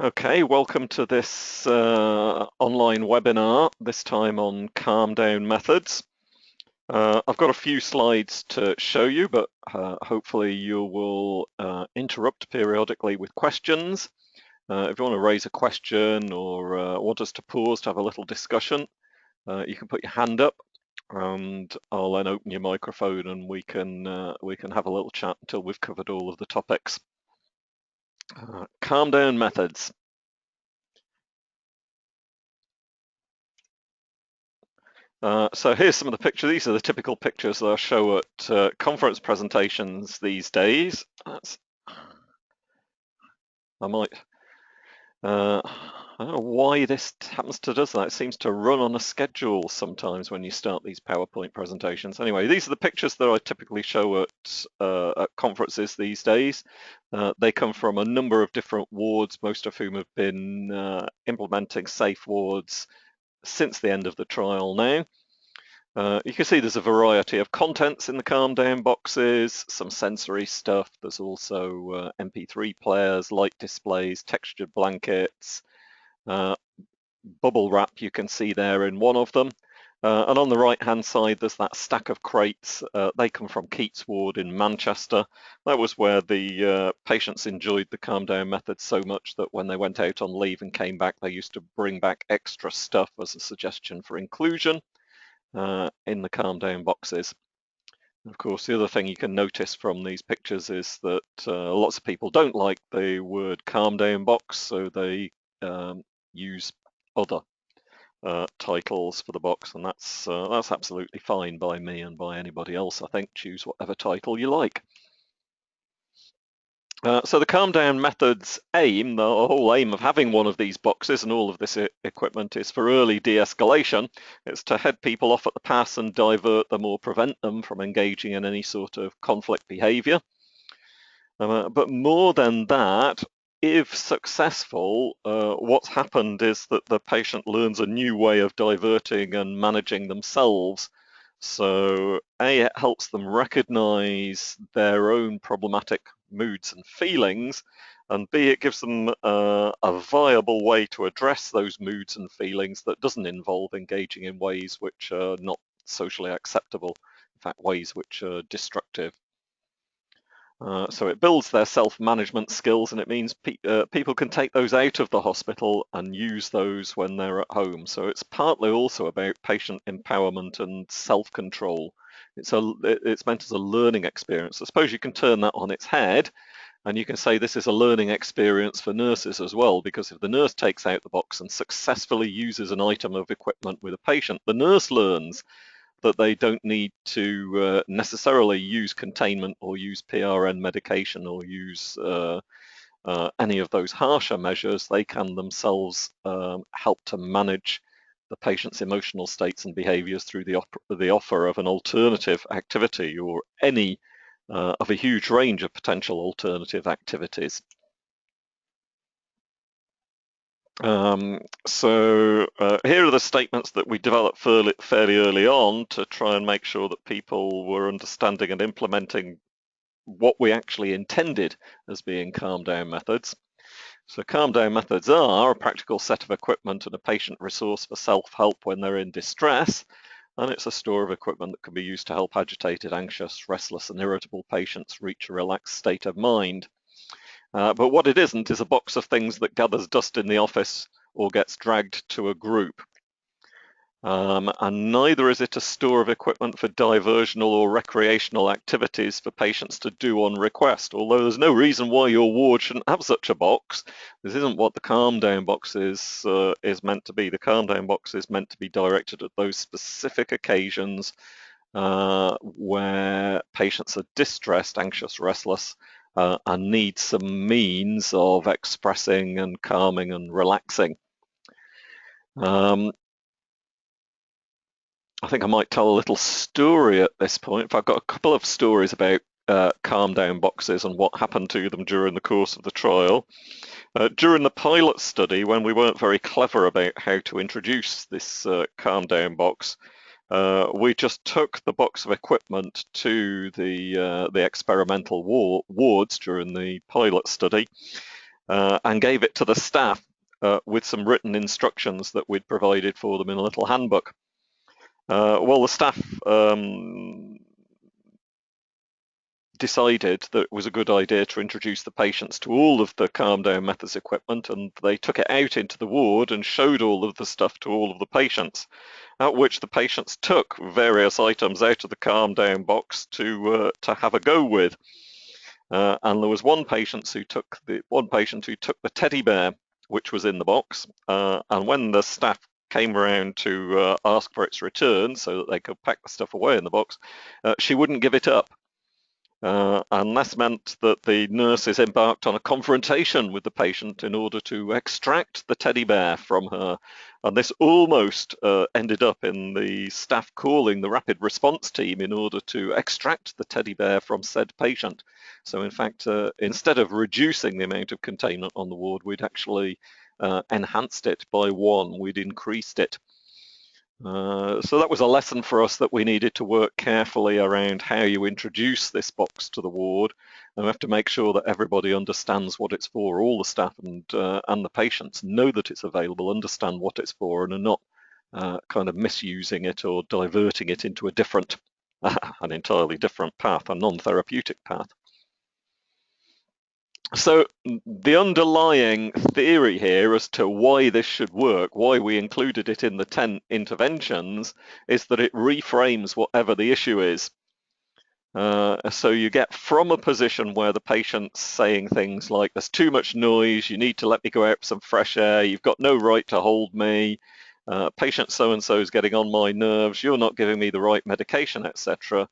Okay, welcome to this online webinar, this time on calm down methods. I've got a few slides to show you, but hopefully you will interrupt periodically with questions. If you want to raise a question or want us to pause to have a little discussion, you can put your hand up and I'll then open your microphone and we can have a little chat until we've covered all of the topics. Calm down methods. So here's some of the pictures. These are the typical pictures that I show at conference presentations these days. I don't know why this happens to do that. It seems to run on a schedule sometimes when you start these PowerPoint presentations. Anyway, these are the pictures that I typically show at conferences these days. They come from a number of different wards, most of whom have been implementing safe wards since the end of the trial now. You can see there's a variety of contents in the calm down boxes, some sensory stuff. There's also MP3 players, light displays, textured blankets, bubble wrap you can see there in one of them. And on the right hand side there's that stack of crates. They come from Keats Ward in Manchester. That was where the patients enjoyed the calm down method so much that when they went out on leave and came back, they used to bring back extra stuff as a suggestion for inclusion in the calm down boxes. Of course, the other thing you can notice from these pictures is that lots of people don't like the word calm down box, so they use other titles for the box, and that's absolutely fine by me and by anybody else. I think choose whatever title you like. So the calm down method's aim, the whole aim of having one of these boxes and all of this equipment is for early de-escalation. It's to head people off at the pass and divert them or prevent them from engaging in any sort of conflict behavior. But more than that, if successful, what's happened is that the patient learns a new way of diverting and managing themselves. So A, it helps them recognize their own problematic moods and feelings, and B, it gives them a viable way to address those moods and feelings that doesn't involve engaging in ways which are not socially acceptable, in fact, ways which are destructive. So it builds their self-management skills, and it means people can take those out of the hospital and use those when they're at home. So it's partly also about patient empowerment and self-control. It's meant as a learning experience. I suppose you can turn that on its head, and you can say this is a learning experience for nurses as well, because if the nurse takes out the box and successfully uses an item of equipment with a patient, the nurse learns that they don't need to necessarily use containment or use PRN medication or use any of those harsher measures. They can themselves help to manage the patient's emotional states and behaviors through the offer of an alternative activity or any of a huge range of potential alternative activities. So here are the statements that we developed fairly early on to try and make sure that people were understanding and implementing what we actually intended as being calm down methods. So calm down methods are a practical set of equipment and a patient resource for self-help when they're in distress, and it's a store of equipment that can be used to help agitated, anxious, restless and irritable patients reach a relaxed state of mind. But what it isn't is a box of things that gathers dust in the office or gets dragged to a group. And neither is it a store of equipment for diversional or recreational activities for patients to do on request, although there's no reason why your ward shouldn't have such a box. This isn't what the calm down box is meant to be. The calm down box is meant to be directed at those specific occasions where patients are distressed, anxious, restless, and need some means of expressing and calming and relaxing. I think I might tell a little story at this point. I've got a couple of stories about calm down boxes and what happened to them during the course of the trial. During the pilot study, when we weren't very clever about how to introduce this calm down box, we just took the box of equipment to the experimental wards during the pilot study. and gave it to the staff with some written instructions that we'd provided for them in a little handbook. Well, the staff decided that it was a good idea to introduce the patients to all of the calm down methods equipment, and they took it out into the ward and showed all of the stuff to all of the patients, at which the patients took various items out of the calm down box to have a go with. And there was one patient who took the teddy bear, which was in the box, and when the staff came around to ask for its return so that they could pack the stuff away in the box, she wouldn't give it up. And this meant that the nurses embarked on a confrontation with the patient in order to extract the teddy bear from her. And this almost ended up in the staff calling the rapid response team in order to extract the teddy bear from said patient. So in fact, instead of reducing the amount of containment on the ward, we'd actually enhanced it by 1. We'd increased it. So that was a lesson for us that we needed to work carefully around how you introduce this box to the ward, and we have to make sure that everybody understands what it's for. All the staff and the patients know that it's available, understand what it's for, and are not kind of misusing it or diverting it into a different, an entirely different path, a non-therapeutic path. So the underlying theory here as to why this should work, why we included it in the 10 interventions, is that it reframes whatever the issue is. So you get from a position where the patient's saying things like, there's too much noise, you need to let me go out for some fresh air, you've got no right to hold me, patient so-and-so is getting on my nerves, you're not giving me the right medication, etc.,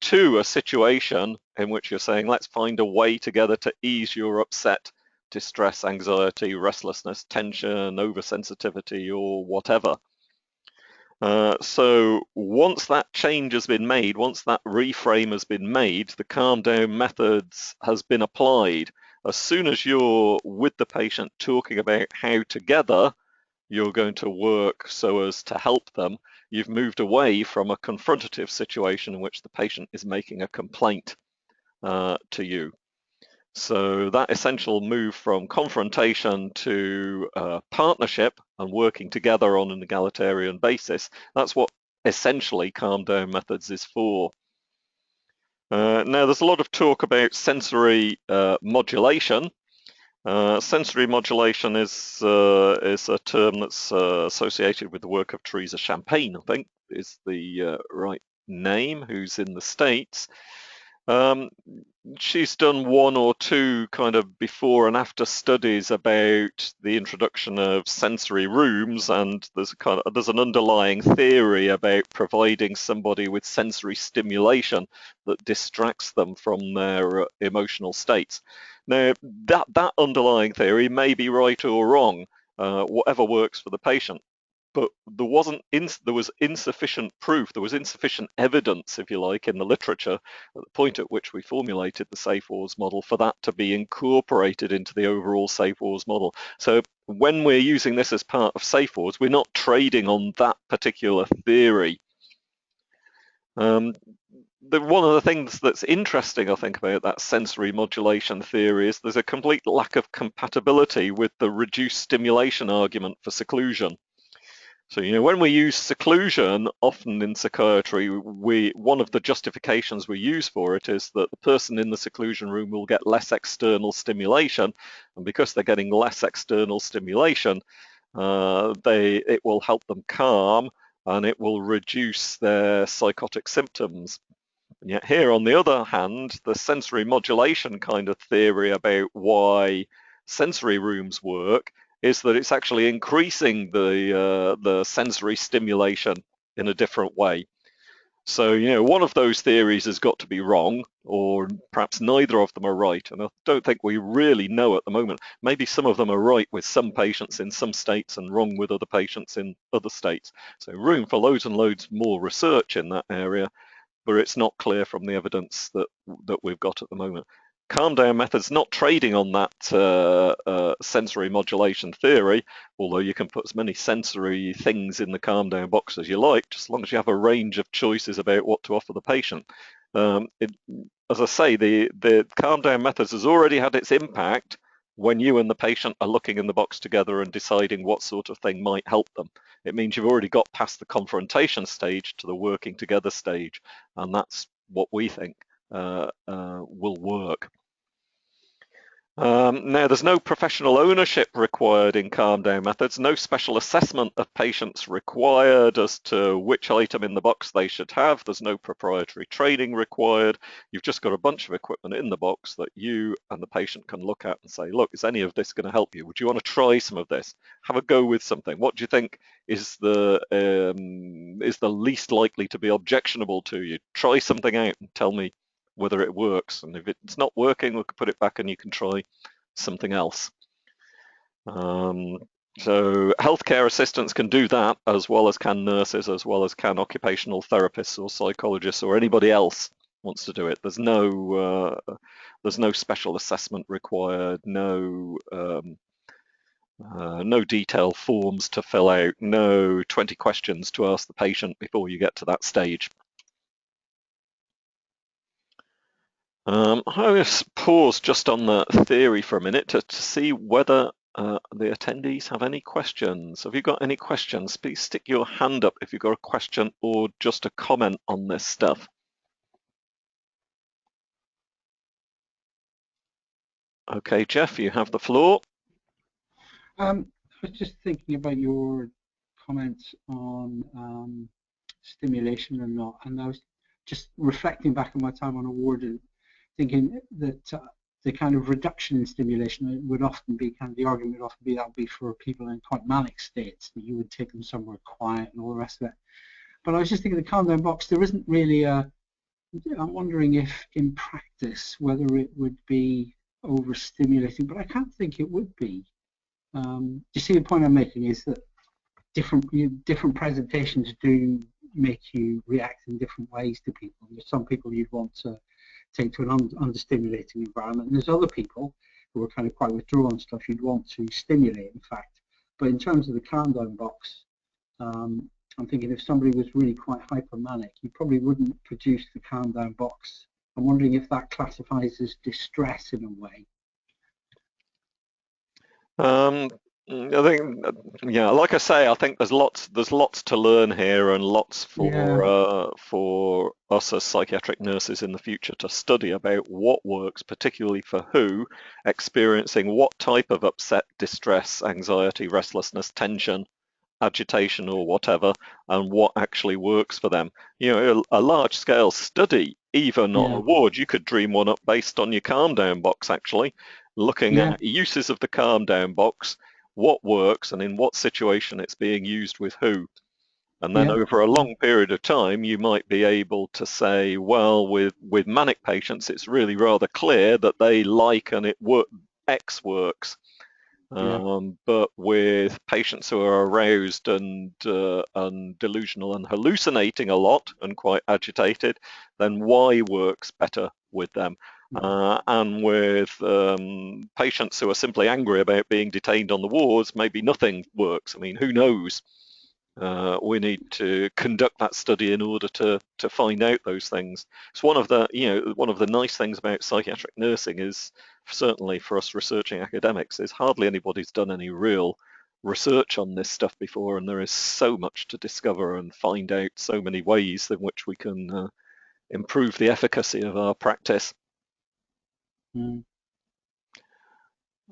to a situation in which you're saying, let's find a way together to ease your upset, distress, anxiety, restlessness, tension, oversensitivity, or whatever. So once that change has been made, once that reframe has been made, the calm down methods has been applied. As soon as you're with the patient talking about how together you're going to work so as to help them, you've moved away from a confrontative situation in which the patient is making a complaint to you. So that essential move from confrontation to partnership and working together on an egalitarian basis, that's what essentially calm down methods is for. Now, there's a lot of talk about sensory modulation. Sensory modulation is a term that's associated with the work of Teresa Champagne, I think, is the right name, who's in the States. She's done 1 or 2 kind of before and after studies about the introduction of sensory rooms, and there's an underlying theory about providing somebody with sensory stimulation that distracts them from their emotional states. Now, that underlying theory may be right or wrong, whatever works for the patient. But there was insufficient proof, there was insufficient evidence, if you like, in the literature at the point at which we formulated the Safe Wars model for that to be incorporated into the overall Safe Wars model. So when we're using this as part of Safe Wars, we're not trading on that particular theory. One of the things that's interesting, I think, about that sensory modulation theory is there's a complete lack of compatibility with the reduced stimulation argument for seclusion. So, when we use seclusion, often in psychiatry, one of the justifications we use for it is that the person in the seclusion room will get less external stimulation, and because they're getting less external stimulation, it will help them calm, and it will reduce their psychotic symptoms. And yet here, on the other hand, the sensory modulation kind of theory about why sensory rooms work is that it's actually increasing the sensory stimulation in a different way. So, one of those theories has got to be wrong, or perhaps neither of them are right. And I don't think we really know at the moment. Maybe some of them are right with some patients in some states and wrong with other patients in other states. So room for loads and loads more research in that area, but it's not clear from the evidence that we've got at the moment. Calm down methods not trading on that sensory modulation theory, although you can put as many sensory things in the calm down box as you like, just as long as you have a range of choices about what to offer the patient. As I say, the calm down methods has already had its impact when you and the patient are looking in the box together and deciding what sort of thing might help them. It means you've already got past the confrontation stage to the working together stage, and that's what we think will work. Now, there's no professional ownership required in calm down methods, no special assessment of patients required as to which item in the box they should have. There's no proprietary training required. You've just got a bunch of equipment in the box that you and the patient can look at and say, look, is any of this going to help you? Would you want to try some of this? Have a go with something. What do you think is the least likely to be objectionable to you? Try something out and tell me whether it works, and if it's not working, we can put it back and you can try something else. So healthcare assistants can do that, as well as can nurses, as well as can occupational therapists or psychologists or anybody else wants to do it. There's no special assessment required, no detailed forms to fill out, no 20 questions to ask the patient before you get to that stage. I'm going to pause just on the theory for a minute to see whether the attendees have any questions. Have you got any questions? Please stick your hand up if you've got a question or just a comment on this stuff. Okay, Jeff, you have the floor. I was just thinking about your comments on stimulation and not, and I was just reflecting back on my time on a ward and thinking that the kind of reduction in stimulation would often be the argument would often be that would be for people in quite manic states, that you would take them somewhere quiet and all the rest of it. But I was just thinking the calm down box, there isn't really I'm wondering if in practice whether it would be overstimulating, but I can't think it would be. You see, the point I'm making is that different presentations do make you react in different ways to people. There's some people you'd want to take to an understimulating environment, and there's other people who are kind of quite withdrawn and stuff you'd want to stimulate, in fact. But in terms of the calm down box, I'm thinking if somebody was really quite hypermanic, you probably wouldn't produce the calm down box. I'm wondering if that classifies as distress in a way. I think, yeah, like I say, I think there's lots to learn here, and lots for us as psychiatric nurses in the future to study about what works, particularly for who experiencing what type of upset, distress, anxiety, restlessness, tension, agitation, or whatever, and what actually works for them. You know, a large-scale study, even on a ward, you could dream one up based on your calm down box, actually, looking at uses of the calm down box, what works, and in what situation it's being used with who. And then over a long period of time, you might be able to say, well, with manic patients, it's really rather clear that they like and X works. But with patients who are aroused and delusional and hallucinating a lot and quite agitated, then Y works better with them. And with patients who are simply angry about being detained on the wards, maybe nothing works. I mean, who knows? We need to conduct that study in order to find out those things. It's one of the nice things about psychiatric nursing is, certainly for us researching academics, is hardly anybody's done any real research on this stuff before, and there is so much to discover and find out, so many ways in which we can improve the efficacy of our practice.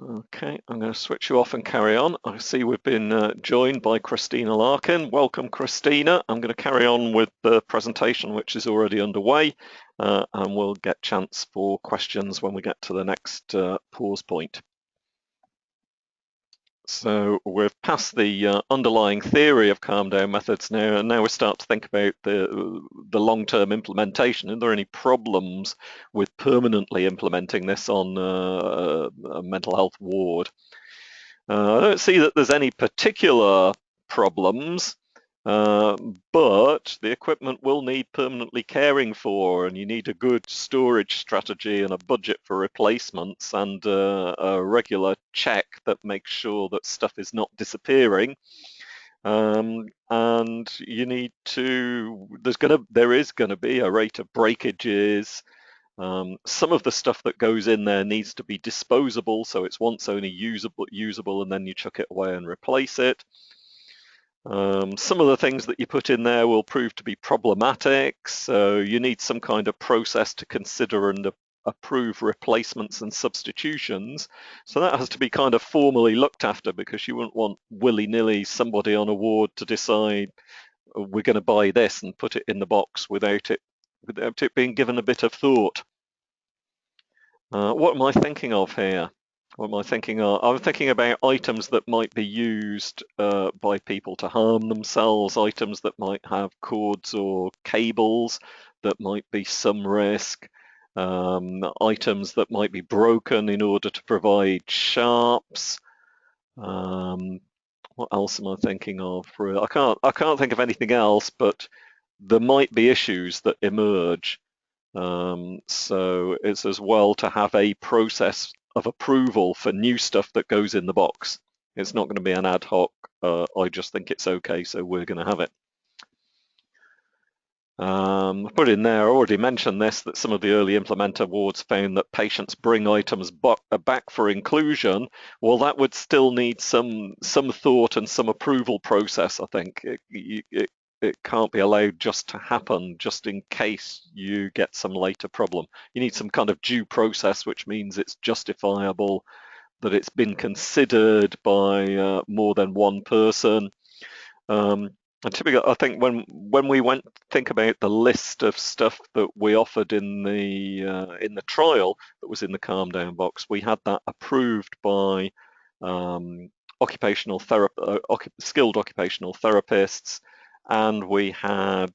Okay, I'm going to switch you off and carry on. I see we've been joined by Christina Larkin. Welcome, Christina. I'm going to carry on with the presentation, which is already underway, and we'll get chance for questions when we get to the next pause point. So we've passed the underlying theory of calm down methods now, and now we start to think about the long-term implementation. Are there any problems with permanently implementing this on a mental health ward? I don't see that there's any particular problems, but the equipment will need permanently caring for, and you need a good storage strategy and a budget for replacements and a regular check that makes sure that stuff is not disappearing. And you need to, there is going to be a rate of breakages Some of the stuff that goes in there needs to be disposable, so it's once only usable, and then you chuck it away and replace it. Some of the things that you put in there will prove to be problematic, so you need some kind of process to consider and approve replacements and substitutions. So that has to be kind of formally looked after, because you wouldn't want willy-nilly somebody on a ward to decide, "Oh, we're going to buy this," and put it in the box without it being given a bit of thought. What am I thinking of here? What am I thinking of? I'm thinking about items that might be used by people to harm themselves, items that might have cords or cables that might be some risk, items that might be broken in order to provide sharps. What else am I thinking of? I can't think of anything else, but there might be issues that emerge. So it's as well to have a process of approval for new stuff that goes in the box. It's not going to be an ad hoc, I just think it's okay, so we're going to have it. I put in there, I already mentioned this, that some of the early implementer wards found that patients bring items back for inclusion. Well, that would still need some thought and some approval process, I think. It can't be allowed just to happen just in case you get some later problem. You need some kind of due process, which means it's justifiable, that it's been considered by more than one person. And typically, I think when we went think about the list of stuff that we offered in the trial that was in the Calm Down box, we had that approved by occupational skilled occupational therapists, and we had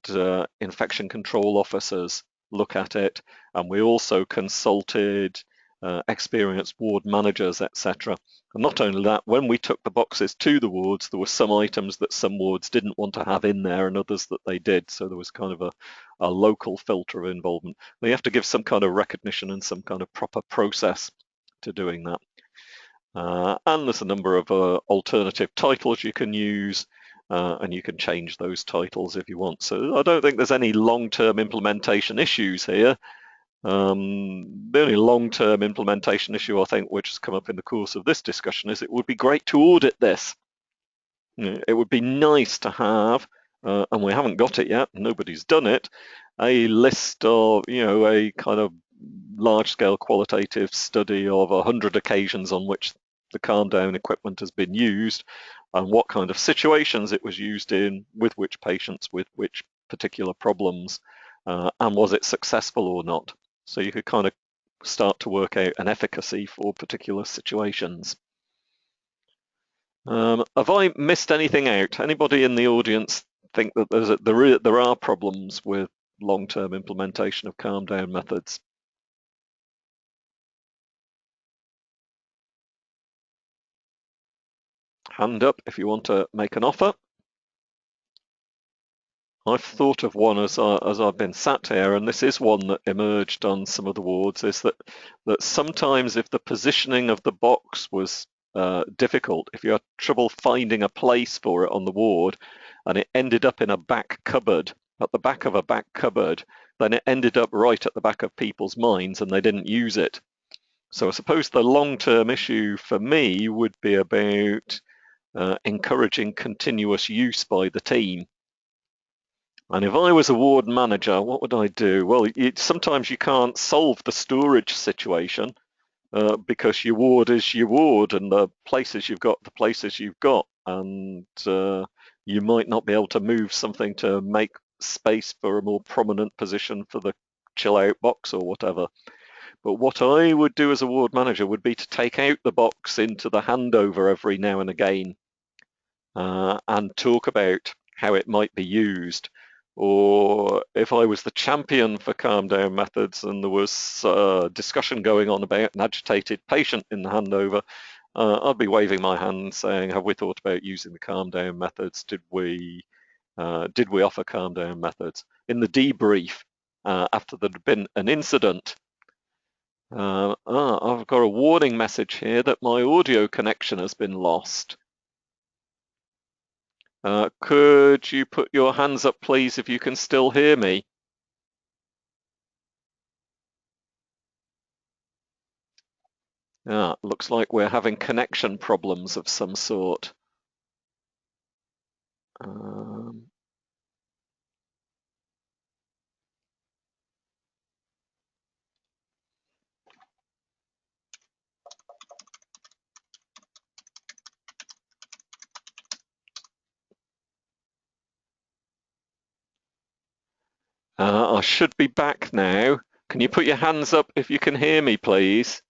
infection control officers look at it, and we also consulted experienced ward managers, etc. And not only that, when we took the boxes to the wards, there were some items that some wards didn't want to have in there and others that they did. So there was kind of a local filter of involvement. You have to give some kind of recognition and some kind of proper process to doing that. And there's a number of alternative titles you can use, and you can change those titles if you want. So I don't think there's any long-term implementation issues here. The only long-term implementation issue, I think, which has come up in the course of this discussion, is it would be great to audit this. It would be nice to have, and we haven't got it yet, nobody's done it, a list of, a kind of large-scale qualitative study of 100 occasions on which the calm down equipment has been used, and what kind of situations it was used in, with which patients, with which particular problems, and was it successful or not. So you could kind of start to work out an efficacy for particular situations. Have I missed anything out? Anybody in the audience think that there are problems with long-term implementation of calm down methods? Hand up if you want to make an offer. I've thought of one as I've been sat here, and this is one that emerged on some of the wards, is that sometimes if the positioning of the box was difficult, if you had trouble finding a place for it on the ward, and it ended up in a back cupboard, at the back of a back cupboard, then it ended up right at the back of people's minds and they didn't use it. So I suppose the long-term issue for me would be about encouraging continuous use by the team. And if I was a ward manager, what would I do? Well, sometimes you can't solve the storage situation because your ward is your ward, and the places you've got, the places you've got, and you might not be able to move something to make space for a more prominent position for the chill out box or whatever. But what I would do as a ward manager would be to take out the box into the handover every now and again and talk about how it might be used. Or if I was the champion for calm down methods and there was discussion going on about an agitated patient in the handover, I'd be waving my hand saying, have we thought about using the calm down methods? Did we offer calm down methods? In the debrief, after there'd been an incident, I've got a warning message here that my audio connection has been lost. Could you put your hands up, please, if you can still hear me? Ah, looks like we're having connection problems of some sort. Um, I should be back now. Can you put your hands up if you can hear me, please?